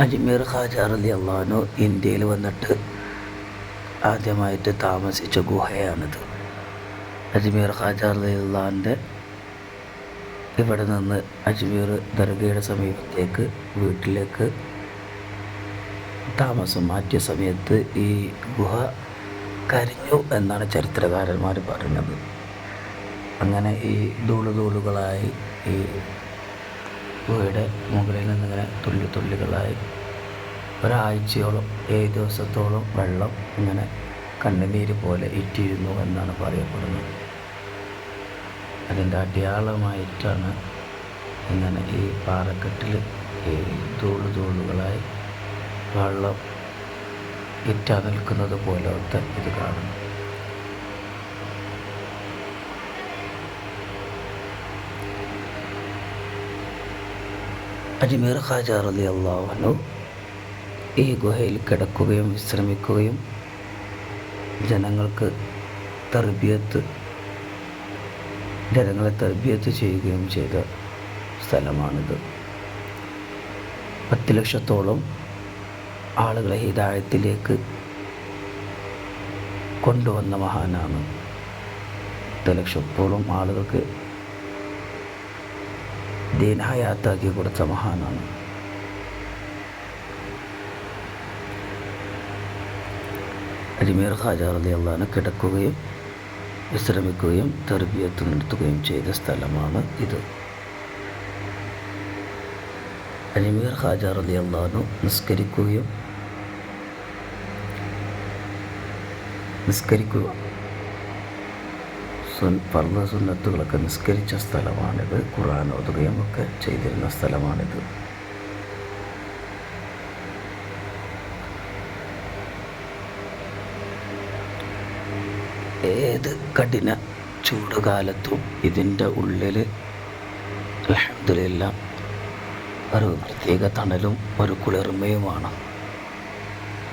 അജ്മീർ ഖാജ റളിയല്ലാഹു അൻഹു ഇന്ത്യയിൽ വന്നിട്ട് ആദ്യമായിട്ട് താമസിച്ച ഗുഹയാണിത്. അജ്മീർ ഖാജ റളിയല്ലാഹുവിൻ്റെ ഇവിടെ നിന്ന് അജ്മീർ ദർഗയുടെ സമീപത്തേക്ക് വീട്ടിലേക്ക് താമസം മാറ്റിയ സമയത്ത് ഈ ഗുഹ കരിഞ്ഞു എന്നാണ് ചരിത്രകാരന്മാർ പറയുന്നത്. അങ്ങനെ ഈ ധൂളുകളായി ഈ ഗുഹയുടെ മുകളിൽ നിന്നിങ്ങനെ തുള്ളികളായി ഒരാഴ്ചയോളം 7 ദിവസത്തോളം വെള്ളം ഇങ്ങനെ കണ്ണുനീര് പോലെ ഇറ്റിയിരുന്നു എന്നാണ് പറയപ്പെടുന്നത്. അതിൻ്റെ അടയാളമായിട്ടാണ് ഇങ്ങനെ ഈ പാറക്കെട്ടിൽ ഈ ധൂളുകളായി വെള്ളം ഇറ്റാ നിൽക്കുന്നത് പോലത്തെ ഇത് കാണുന്നു. അജ്മീർ ഖാജ റളിയല്ലാഹു അൻഹു ഈ ഗുഹയിൽ കിടക്കുകയും വിശ്രമിക്കുകയും ജനങ്ങളെ തർബിയത്ത് ചെയ്യുകയും ചെയ്ത സ്ഥലമാണിത്. 10 ലക്ഷത്തോളം ആളുകളെ ഹിദായത്തിലേക്ക് കൊണ്ടുവന്ന മഹാനാണ്. 10 ലക്ഷത്തോളം ആളുകൾക്ക് ദീൻ ഹയാത്താക്കി കൊടുത്ത മഹാനാണ്. അജ്മീർ ഖാജ റളിയല്ലാഹു അൻഹു കിടക്കുകയും വിശ്രമിക്കുകയും തർബിയത്ത് നടത്തുകയും ചെയ്ത സ്ഥലമാണ് ഇത്. അജ്മീർ ഖാജ റളിയല്ലാഹു അൻഹു നിസ്കരിക്കുക ഫർദ് സുന്നത്തുകളൊക്കെ നിസ്കരിച്ച സ്ഥലമാണിത്. ഖുർആൻ ഓതുകയും ഒക്കെ ചെയ്തിരുന്ന സ്ഥലമാണിത്. ഏത് കഠിന ചൂടുകാലത്തും ഇതിൻ്റെ ഉള്ളിൽ അൽഹംദുലില്ലാഹ് ഒരു പ്രത്യേക തണലും ഒരു കുളിർമയുമാണ്.